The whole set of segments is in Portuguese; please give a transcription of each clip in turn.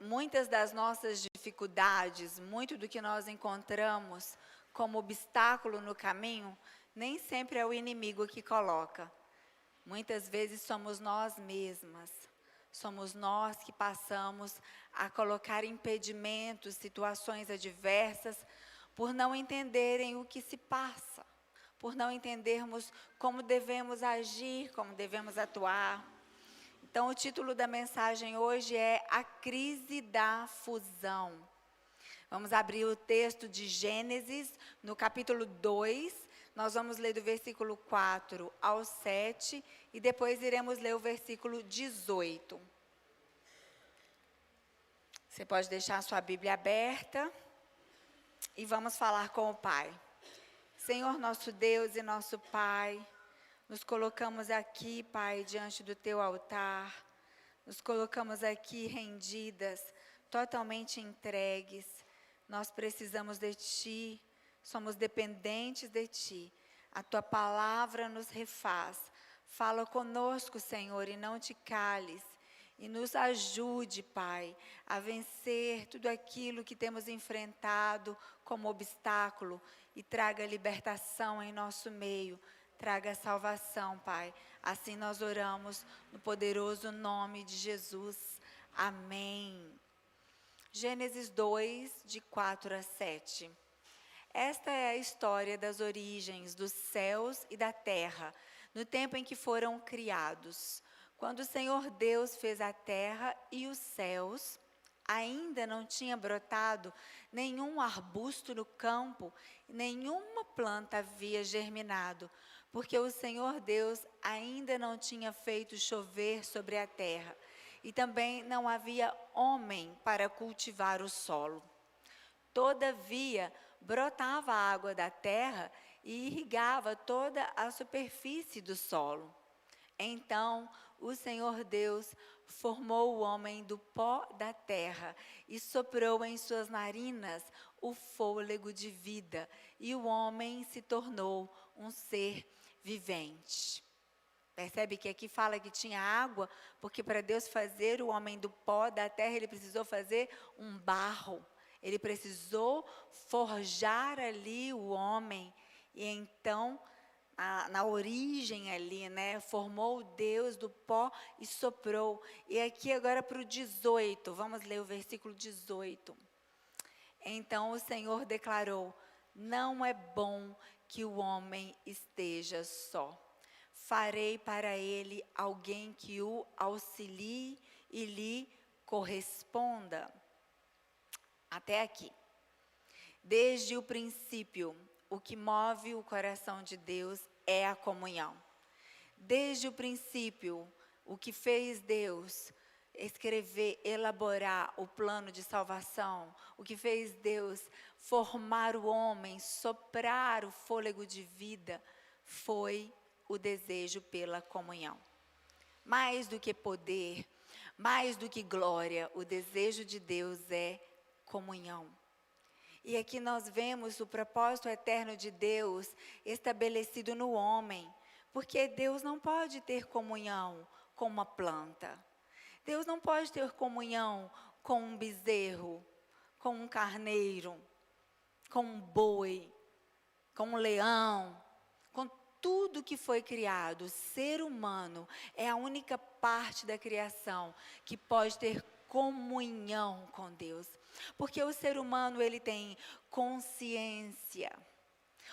muitas das nossas dificuldades, muito do que nós encontramos como obstáculo no caminho, nem sempre é o inimigo que coloca. Muitas vezes somos nós mesmas. Somos nós que passamos a colocar impedimentos, situações adversas, por não entenderem o que se passa, por não entendermos como devemos agir, como devemos atuar. Então, o título da mensagem hoje é A Crise da Fusão. Vamos abrir o texto de Gênesis, no capítulo 2. Nós vamos ler do versículo 4 ao 7 e depois iremos ler o versículo 18. Você pode deixar a sua Bíblia aberta e vamos falar com o Pai. Senhor, nosso Deus e nosso Pai, nos colocamos aqui, Pai, diante do Teu altar. Nos colocamos aqui rendidas, totalmente entregues. Nós precisamos de Ti, somos dependentes de Ti. A Tua palavra nos refaz. Fala conosco, Senhor, e não te cales. E nos ajude, Pai, a vencer tudo aquilo que temos enfrentado como obstáculo e traga libertação em nosso meio. Traga salvação, Pai. Assim nós oramos no poderoso nome de Jesus. Amém. Gênesis 2, de 4 a 7. Esta é a história das origens dos céus e da terra, no tempo em que foram criados. Quando o Senhor Deus fez a terra e os céus, ainda não tinha brotado nenhum arbusto no campo, nenhuma planta havia germinado, porque o Senhor Deus ainda não tinha feito chover sobre a terra, e também não havia homem para cultivar o solo. Todavia, brotava a água da terra e irrigava toda a superfície do solo. Então o Senhor Deus formou o homem do pó da terra e soprou em suas narinas o fôlego de vida, e o homem se tornou um ser vivente. Percebe que aqui fala que tinha água, porque para Deus fazer o homem do pó da terra, Ele precisou fazer um barro. Ele precisou forjar ali o homem, e então na origem ali, né, formou Deus do pó e soprou. E aqui agora para o 18, vamos ler o versículo 18. Então o Senhor declarou: não é bom que o homem esteja só. Farei para ele alguém que o auxilie e lhe corresponda. Até aqui. Desde o princípio, o que move o coração de Deus é a comunhão. Desde o princípio, o que fez Deus escrever, elaborar o plano de salvação, o que fez Deus formar o homem, soprar o fôlego de vida, foi o desejo pela comunhão. Mais do que poder, mais do que glória, o desejo de Deus é comunhão. E aqui nós vemos o propósito eterno de Deus estabelecido no homem, porque Deus não pode ter comunhão com uma planta. Deus não pode ter comunhão com um bezerro, com um carneiro, com um boi, com um leão, com tudo que foi criado. O ser humano é a única parte da criação que pode ter comunhão com Deus, porque o ser humano ele tem consciência,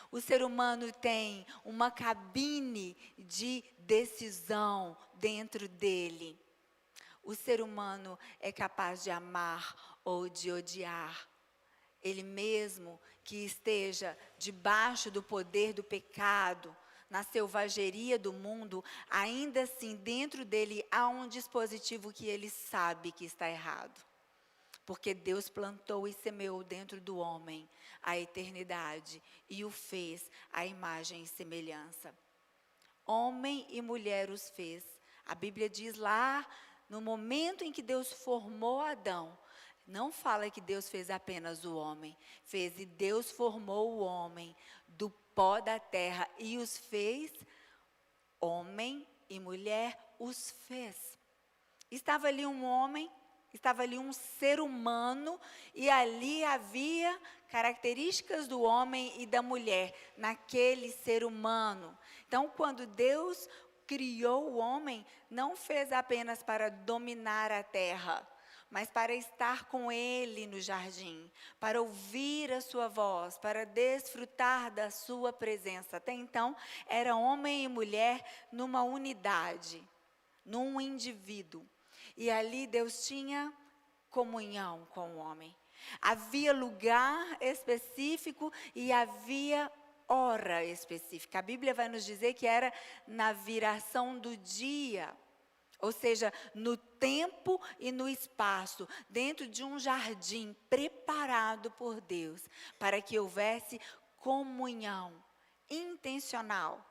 o ser humano tem uma cabine de decisão dentro dele. O ser humano é capaz de amar ou de odiar. Ele mesmo que esteja debaixo do poder do pecado, na selvageria do mundo, ainda assim dentro dele há um dispositivo que ele sabe que está errado. Porque Deus plantou e semeou dentro do homem a eternidade e o fez à imagem e semelhança. Homem e mulher os fez. A Bíblia diz lá, no momento em que Deus formou Adão, não fala que Deus fez apenas o homem, fez e Deus formou o homem do pó da terra e os fez, homem e mulher os fez. Estava ali um homem estava ali um ser humano e ali havia características do homem e da mulher naquele ser humano. Então, quando Deus criou o homem, não fez apenas para dominar a terra, mas para estar com ele no jardim, para ouvir a sua voz, para desfrutar da sua presença. Até então, era homem e mulher numa unidade, num indivíduo. E ali Deus tinha comunhão com o homem. Havia lugar específico e havia hora específica. A Bíblia vai nos dizer que era na viração do dia, ou seja, no tempo e no espaço, dentro de um jardim preparado por Deus, para que houvesse comunhão intencional.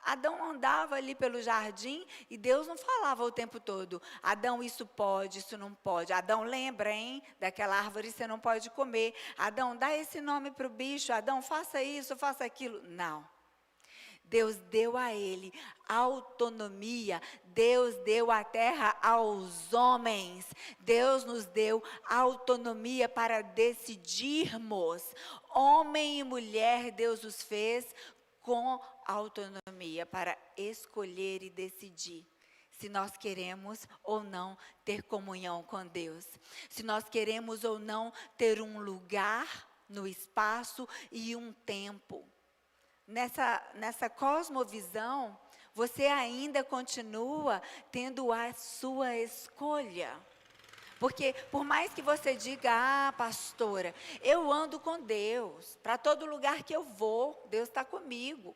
Adão andava ali pelo jardim e Deus não falava o tempo todo: Adão, isso pode, isso não pode. Adão, lembra, hein? Daquela árvore você não pode comer. Adão, dá esse nome para o bicho. Adão, faça isso, faça aquilo. Não. Deus deu a ele autonomia. Deus deu a terra aos homens. Deus nos deu autonomia para decidirmos. Homem e mulher, Deus os fez com autonomia para escolher e decidir se nós queremos ou não ter comunhão com Deus, se nós queremos ou não ter um lugar no espaço e um tempo. Nessa cosmovisão, você ainda continua tendo a sua escolha. Porque por mais que você diga: pastora, eu ando com Deus, para todo lugar que eu vou, Deus está comigo.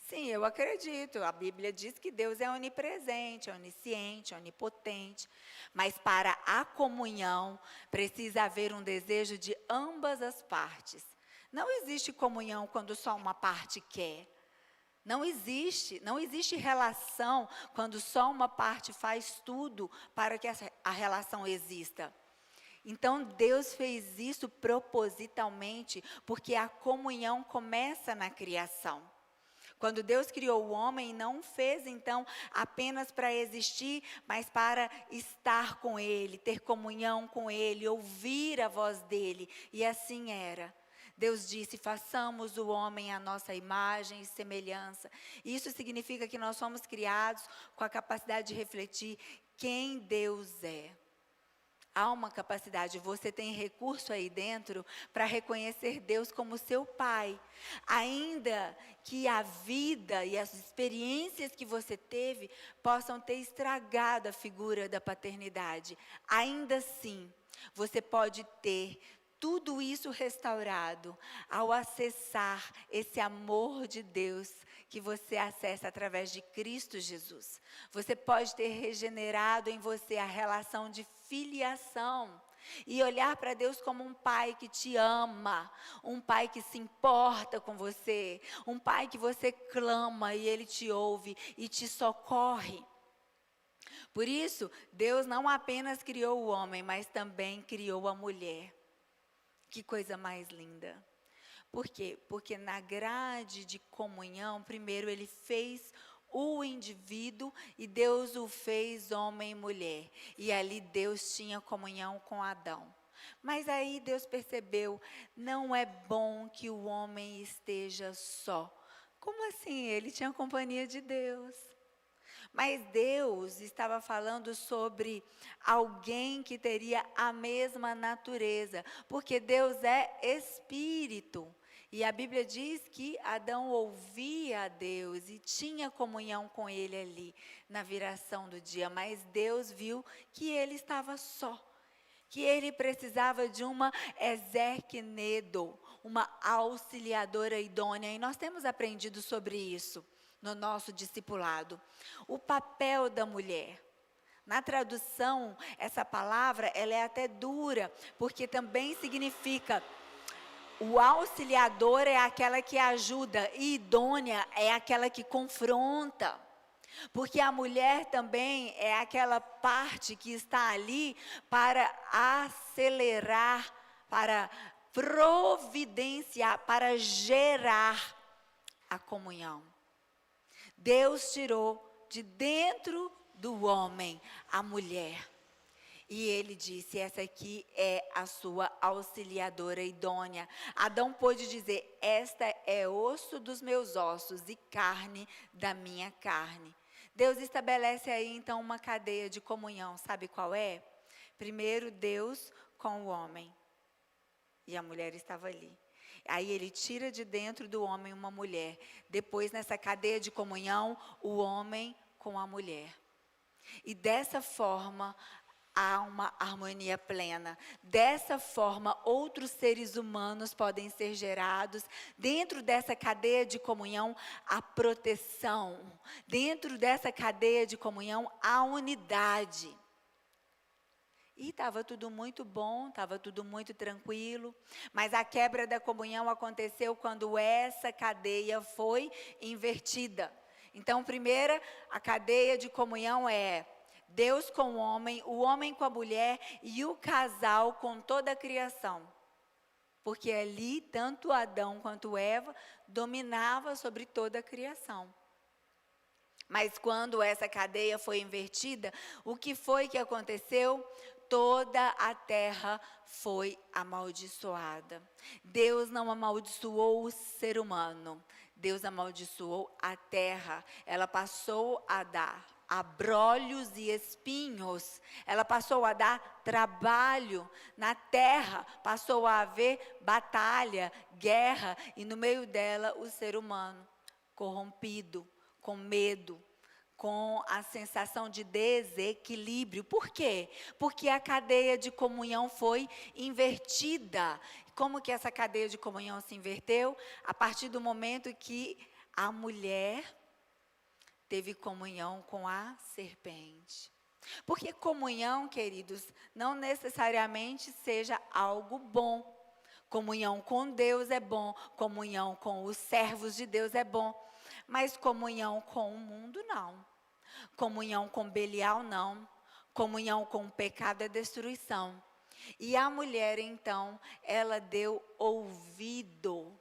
Sim, eu acredito, a Bíblia diz que Deus é onipresente, onisciente, onipotente. Mas para a comunhão, precisa haver um desejo de ambas as partes. Não existe comunhão quando só uma parte quer. Não existe relação quando só uma parte faz tudo para que a relação exista. Então, Deus fez isso propositalmente, porque a comunhão começa na criação. Quando Deus criou o homem, não fez então apenas para existir, mas para estar com ele, ter comunhão com ele, ouvir a voz dele. E assim era. Deus disse: façamos o homem à nossa imagem e semelhança. Isso significa que nós somos criados com a capacidade de refletir quem Deus é. Há uma capacidade, você tem recurso aí dentro para reconhecer Deus como seu Pai. Ainda que a vida e as experiências que você teve possam ter estragado a figura da paternidade, ainda assim, você pode ter tudo isso restaurado ao acessar esse amor de Deus que você acessa através de Cristo Jesus. Você pode ter regenerado em você a relação de filiação e olhar para Deus como um pai que te ama, um pai que se importa com você, um pai que você clama e ele te ouve e te socorre. Por isso, Deus não apenas criou o homem, mas também criou a mulher. Que coisa mais linda. Por quê? Porque na grade de comunhão, primeiro ele fez o indivíduo e Deus o fez homem e mulher. E ali Deus tinha comunhão com Adão. Mas aí Deus percebeu: não é bom que o homem esteja só. Como assim? Ele tinha companhia de Deus. Mas Deus estava falando sobre alguém que teria a mesma natureza, porque Deus é espírito. E a Bíblia diz que Adão ouvia a Deus e tinha comunhão com ele ali na viração do dia, mas Deus viu que ele estava só, que ele precisava de uma exequenedo, uma auxiliadora idônea, e nós temos aprendido sobre isso no nosso discipulado. O papel da mulher. Na tradução, essa palavra ela é até dura, porque também significa: o auxiliador é aquela que ajuda, e idônea é aquela que confronta. Porque a mulher também é aquela parte que está ali para acelerar, para providenciar, para gerar a comunhão. Deus tirou de dentro do homem a mulher. E ele disse: essa aqui é a sua auxiliadora idônea. Adão pôde dizer: esta é osso dos meus ossos e carne da minha carne. Deus estabelece aí então uma cadeia de comunhão. Sabe qual é? Primeiro Deus com o homem. E a mulher estava ali. Aí ele tira de dentro do homem uma mulher. Depois, nessa cadeia de comunhão, o homem com a mulher. E dessa forma há uma harmonia plena. Dessa forma, outros seres humanos podem ser gerados. Dentro dessa cadeia de comunhão, há proteção. Dentro dessa cadeia de comunhão, há unidade. E estava tudo muito bom, estava tudo muito tranquilo. Mas a quebra da comunhão aconteceu quando essa cadeia foi invertida. Então, primeira, a cadeia de comunhão é Deus com o homem com a mulher e o casal com toda a criação. Porque ali, tanto Adão quanto Eva dominavam sobre toda a criação. Mas quando essa cadeia foi invertida, o que foi que aconteceu? Toda a terra foi amaldiçoada. Deus não amaldiçoou o ser humano. Deus amaldiçoou a terra. Ela passou a dar abrolhos e espinhos. Ela passou a dar trabalho na terra. Passou a haver batalha, guerra. E no meio dela o ser humano corrompido, com medo, com a sensação de desequilíbrio. Por quê? Porque a cadeia de comunhão foi invertida. Como que essa cadeia de comunhão se inverteu? A partir do momento que a mulher teve comunhão com a serpente. Porque comunhão, queridos, não necessariamente seja algo bom. Comunhão com Deus é bom, comunhão com os servos de Deus é bom, mas comunhão com o mundo não. Comunhão com Belial não. Comunhão com o pecado é destruição. E a mulher então, ela deu ouvido.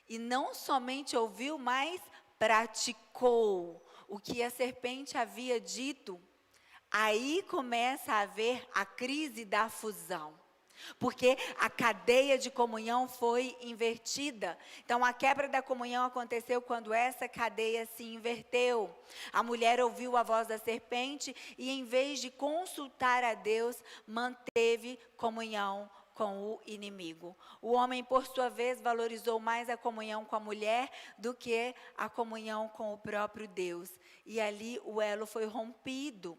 E não somente ouviu, mas praticou o que a serpente havia dito. Aí começa a haver a crise da fusão. Porque a cadeia de comunhão foi invertida. Então, a quebra da comunhão aconteceu quando essa cadeia se inverteu. A mulher ouviu a voz da serpente e, em vez de consultar a Deus, manteve comunhão com o inimigo. O homem, por sua vez, valorizou mais a comunhão com a mulher do que a comunhão com o próprio Deus. E ali o elo foi rompido.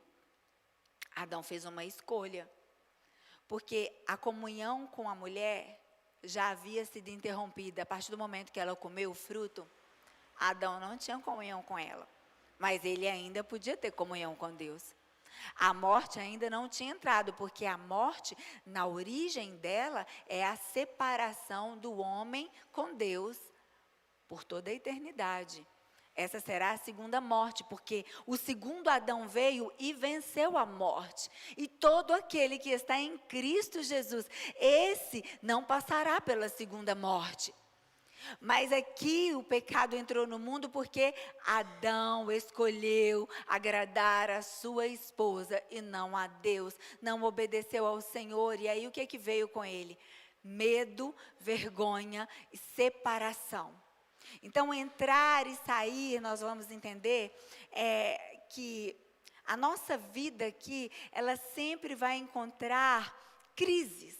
Adão fez uma escolha. Porque a comunhão com a mulher já havia sido interrompida. A partir do momento que ela comeu o fruto, Adão não tinha comunhão com ela. Mas ele ainda podia ter comunhão com Deus. A morte ainda não tinha entrado, porque a morte, na origem dela, é a separação do homem com Deus por toda a eternidade. Essa será a segunda morte, porque o segundo Adão veio e venceu a morte. E todo aquele que está em Cristo Jesus, esse não passará pela segunda morte. Mas aqui o pecado entrou no mundo porque Adão escolheu agradar a sua esposa e não a Deus. Não obedeceu ao Senhor. E aí o que veio com ele? Medo, vergonha e separação. Então, entrar e sair, nós vamos entender que a nossa vida aqui, ela sempre vai encontrar crises.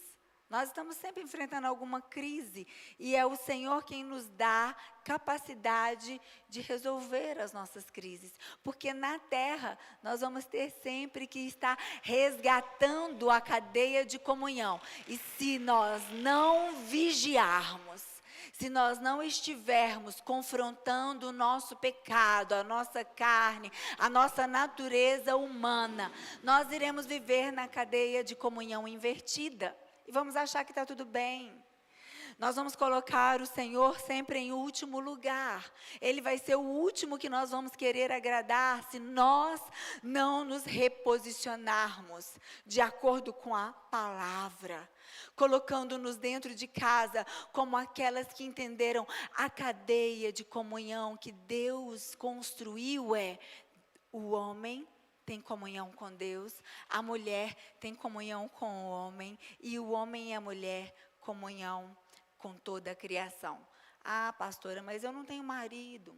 Nós estamos sempre enfrentando alguma crise e é o Senhor quem nos dá capacidade de resolver as nossas crises. Porque na terra nós vamos ter sempre que estar resgatando a cadeia de comunhão. E se nós não vigiarmos, se nós não estivermos confrontando o nosso pecado, a nossa carne, a nossa natureza humana, nós iremos viver na cadeia de comunhão invertida. E vamos achar que está tudo bem. Nós vamos colocar o Senhor sempre em último lugar. Ele vai ser o último que nós vamos querer agradar se nós não nos reposicionarmos de acordo com a palavra. Colocando-nos dentro de casa como aquelas que entenderam a cadeia de comunhão que Deus construiu é o homem tem comunhão com Deus, a mulher tem comunhão com o homem, e o homem e a mulher comunhão com toda a criação. Ah, pastora, mas eu não tenho marido,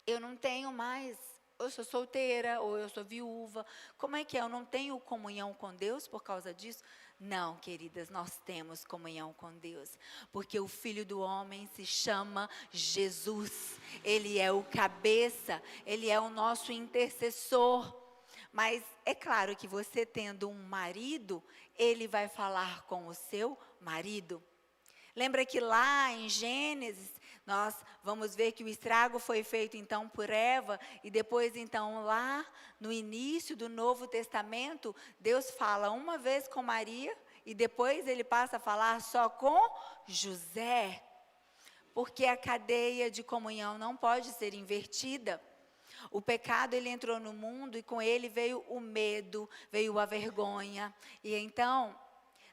eu não tenho mais, eu sou solteira ou eu sou viúva, como é que é? Eu não tenho comunhão com Deus por causa disso? Não, queridas, nós temos comunhão com Deus, porque o Filho do Homem se chama Jesus, Ele é o cabeça, Ele é o nosso intercessor. Mas é claro que você tendo um marido, Ele vai falar com o seu marido. Lembra que lá em Gênesis, nós vamos ver que o estrago foi feito então por Eva, e depois então lá no início do Novo Testamento, Deus fala uma vez com Maria, e depois ele passa a falar só com José, porque a cadeia de comunhão não pode ser invertida. O pecado, ele entrou no mundo e com ele veio o medo, veio a vergonha, e então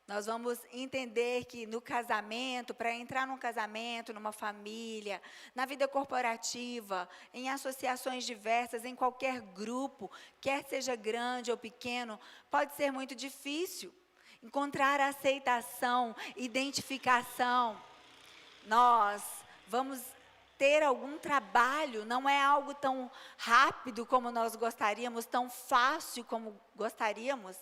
nós vamos entender que no casamento, para entrar num casamento, numa família, na vida corporativa, em associações diversas, em qualquer grupo, quer seja grande ou pequeno, pode ser muito difícil encontrar aceitação, identificação. Nós vamos ter algum trabalho, não é algo tão rápido como nós gostaríamos, tão fácil como gostaríamos,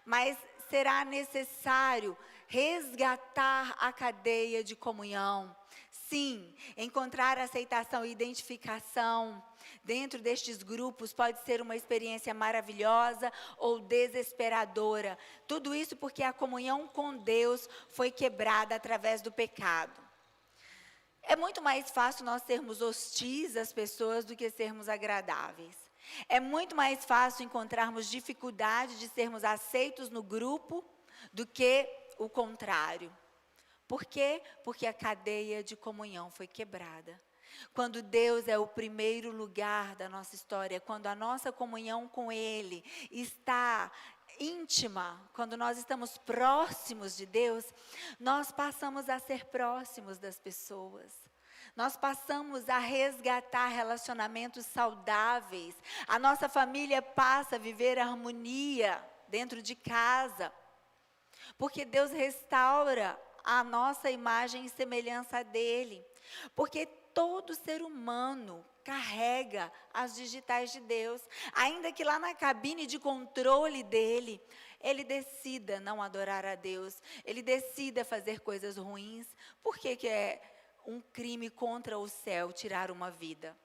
mas será necessário resgatar a cadeia de comunhão. Sim, encontrar aceitação e identificação dentro destes grupos pode ser uma experiência maravilhosa ou desesperadora. Tudo isso porque a comunhão com Deus foi quebrada através do pecado. É muito mais fácil nós sermos hostis às pessoas do que sermos agradáveis. É muito mais fácil encontrarmos dificuldade de sermos aceitos no grupo do que o contrário. Por quê? Porque a cadeia de comunhão foi quebrada. Quando Deus é o primeiro lugar da nossa história, quando a nossa comunhão com Ele está íntima, quando nós estamos próximos de Deus, nós passamos a ser próximos das pessoas. Nós passamos a resgatar relacionamentos saudáveis. A nossa família passa a viver harmonia dentro de casa. Porque Deus restaura a nossa imagem e semelhança dele. Porque todo ser humano carrega as digitais de Deus. Ainda que lá na cabine de controle dele, ele decida não adorar a Deus. Ele decida fazer coisas ruins. Por que é um crime contra o céu tirar uma vida?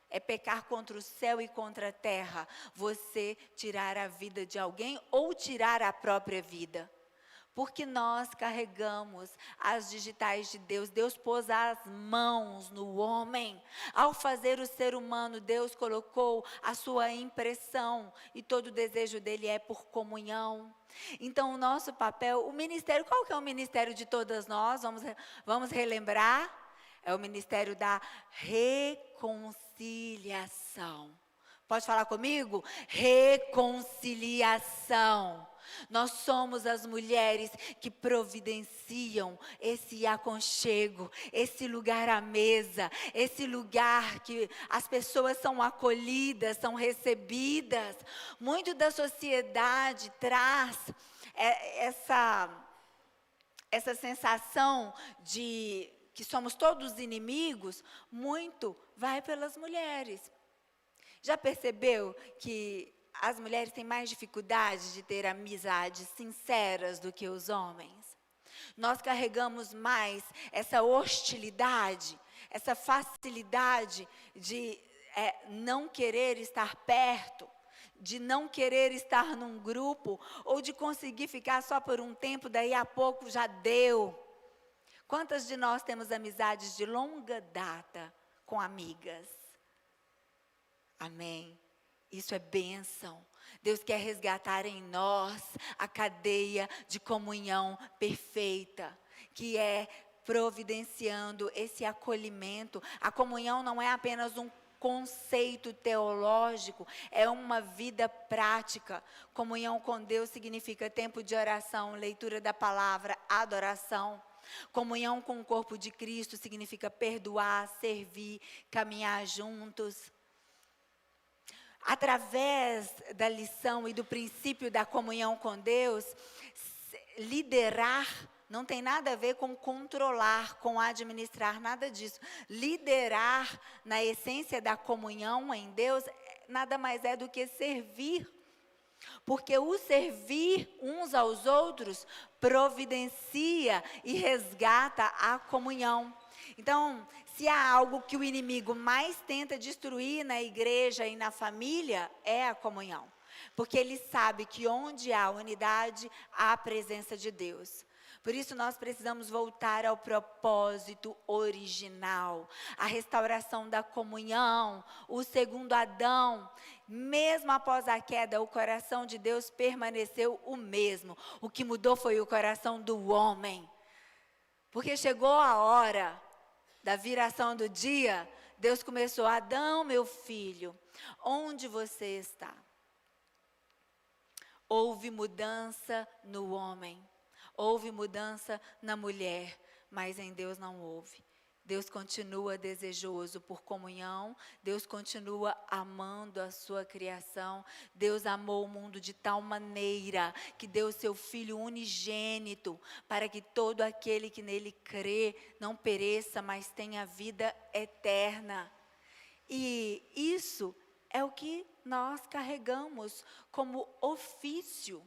É pecar contra o céu e contra a terra, você tirar a vida de alguém ou tirar a própria vida. Porque nós carregamos as digitais de Deus. Deus pôs as mãos no homem. Ao fazer o ser humano, Deus colocou a sua impressão. E todo o desejo dele é por comunhão. Então, o nosso papel, o ministério, qual que é o ministério de todas nós? Vamos relembrar? É o ministério da reconciliação. Pode falar comigo? Reconciliação. Nós somos as mulheres que providenciam esse aconchego, esse lugar à mesa, esse lugar que as pessoas são acolhidas, são recebidas. Muito da sociedade traz essa sensação de que somos todos inimigos, muito vai pelas mulheres. Já percebeu que as mulheres têm mais dificuldade de ter amizades sinceras do que os homens? Nós carregamos mais essa hostilidade, essa facilidade de não querer estar perto, de não querer estar num grupo, ou de conseguir ficar só por um tempo, daí a pouco já deu. Quantas de nós temos amizades de longa data com amigas? Amém. Isso é bênção. Deus quer resgatar em nós a cadeia de comunhão perfeita, que é providenciando esse acolhimento. A comunhão não é apenas um conceito teológico, é uma vida prática. Comunhão com Deus significa tempo de oração, leitura da palavra, adoração. Comunhão com o corpo de Cristo significa perdoar, servir, caminhar juntos. através da lição e do princípio da comunhão com Deus, liderar não tem nada a ver com controlar, com administrar, nada disso. Liderar na essência da comunhão em Deus nada mais é do que servir. Porque o servir uns aos outros providencia e resgata a comunhão. Então, se há algo que o inimigo mais tenta destruir na igreja e na família, é a comunhão. Porque ele sabe que onde há unidade, há a presença de Deus. Por isso nós precisamos voltar ao propósito original, a restauração da comunhão, o segundo Adão. Mesmo após a queda, o coração de Deus permaneceu o mesmo. O que mudou foi o coração do homem. Porque chegou a hora da viração do dia, Deus começou: Adão, meu filho, onde você está? Houve mudança no homem. Houve mudança na mulher, mas em Deus não houve. Deus continua desejoso por comunhão, Deus continua amando a sua criação. Deus amou o mundo de tal maneira que deu seu Filho unigênito, para que todo aquele que nele crê não pereça, mas tenha vida eterna. E isso é o que nós carregamos como ofício.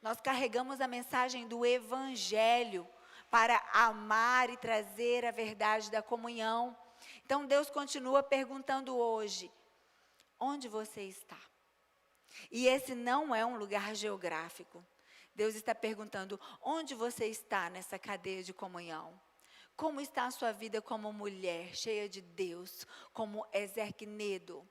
Nós carregamos a mensagem do Evangelho para amar e trazer a verdade da comunhão. Então Deus continua perguntando hoje: onde você está? E esse não é um lugar geográfico. Deus está perguntando: onde você está nessa cadeia de comunhão? Como está a sua vida como mulher cheia de Deus, como Ezer-Quenedo,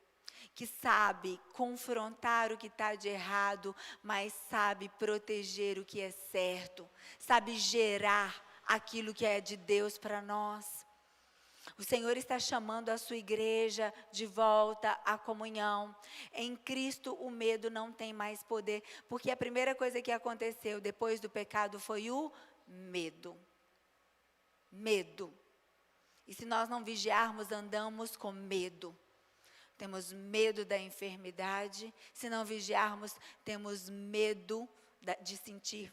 que sabe confrontar o que está de errado, mas sabe proteger o que é certo, sabe gerar aquilo que é de Deus para nós. O Senhor está chamando a sua igreja de volta à comunhão. Em Cristo o medo não tem mais poder, porque a primeira coisa que aconteceu depois do pecado foi o medo. Medo. E se nós não vigiarmos, andamos com medo. Temos medo da enfermidade. Se não vigiarmos, temos medo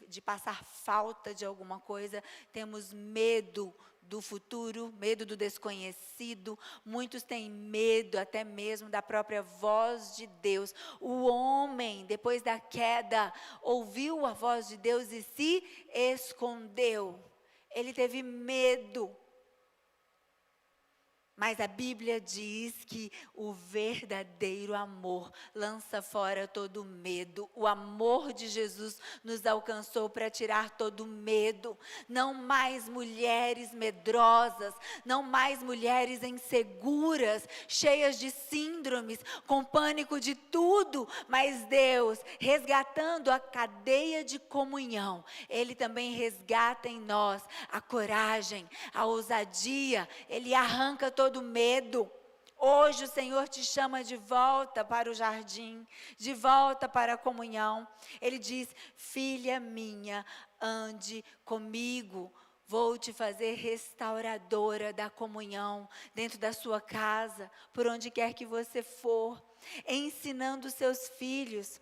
de passar falta de alguma coisa. Temos medo do futuro, medo do desconhecido. Muitos têm medo até mesmo da própria voz de Deus. O homem, depois da queda, ouviu a voz de Deus e se escondeu. Ele teve medo. Mas a Bíblia diz que o verdadeiro amor lança fora todo medo. O amor de Jesus nos alcançou para tirar todo medo. Não mais mulheres medrosas, não mais mulheres inseguras, cheias de síndromes, com pânico de tudo. Mas Deus, resgatando a cadeia de comunhão, Ele também resgata em nós a coragem, a ousadia. Ele arranca todo medo. Hoje o Senhor te chama de volta para o jardim, de volta para a comunhão. Ele diz: filha minha, ande comigo. Vou te fazer restauradora da comunhão, dentro da sua casa, por onde quer que você for, ensinando seus filhos.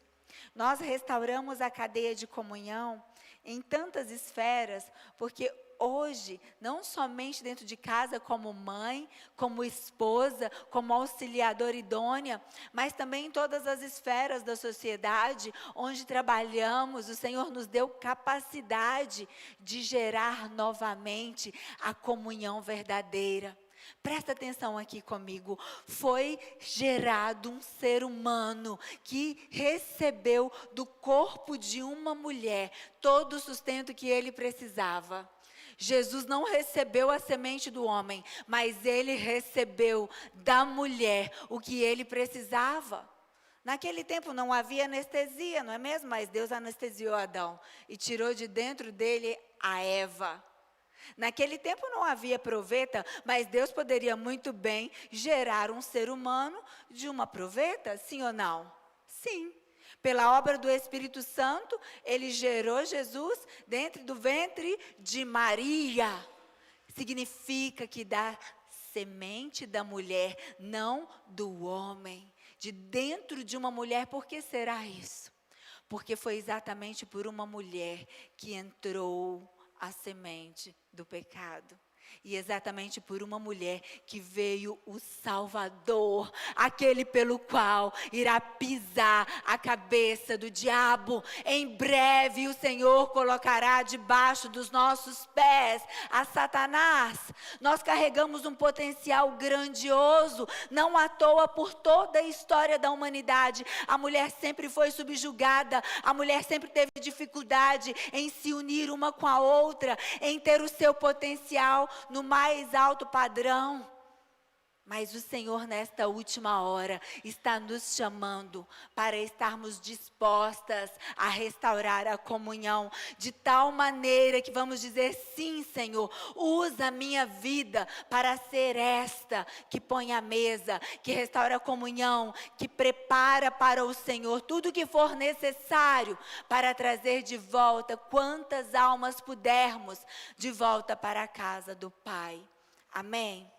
Nós restauramos a cadeia de comunhão em tantas esferas, porque hoje, não somente dentro de casa como mãe, como esposa, como auxiliadora idônea, mas também em todas as esferas da sociedade onde trabalhamos, o Senhor nos deu capacidade de gerar novamente a comunhão verdadeira. Presta atenção aqui comigo. Foi gerado um ser humano que recebeu do corpo de uma mulher todo o sustento que ele precisava. Jesus não recebeu a semente do homem, mas ele recebeu da mulher o que ele precisava. Naquele tempo não havia anestesia, não é mesmo? Mas Deus anestesiou Adão e tirou de dentro dele a Eva. Naquele tempo não havia proveta, mas Deus poderia muito bem gerar um ser humano de uma proveta, sim ou não? Sim. Pela obra do Espírito Santo, Ele gerou Jesus dentro do ventre de Maria. Significa que da semente da mulher, não do homem. de dentro de uma mulher. Por que será isso? Porque foi exatamente por uma mulher que entrou a semente do pecado. E exatamente por uma mulher que veio o Salvador, aquele pelo qual irá pisar a cabeça do diabo. Em breve o Senhor colocará debaixo dos nossos pés a Satanás. Nós carregamos um potencial grandioso, não à toa por toda a história da humanidade. A mulher sempre foi subjugada, a mulher sempre teve dificuldade em se unir uma com a outra, em ter o seu potencial no mais alto padrão. Mas o Senhor, nesta última hora, está nos chamando para estarmos dispostas a restaurar a comunhão, de tal maneira que vamos dizer: sim, Senhor, usa a minha vida para ser esta que põe a mesa, que restaura a comunhão, que prepara para o Senhor tudo que for necessário para trazer de volta quantas almas pudermos de volta para a casa do Pai. Amém?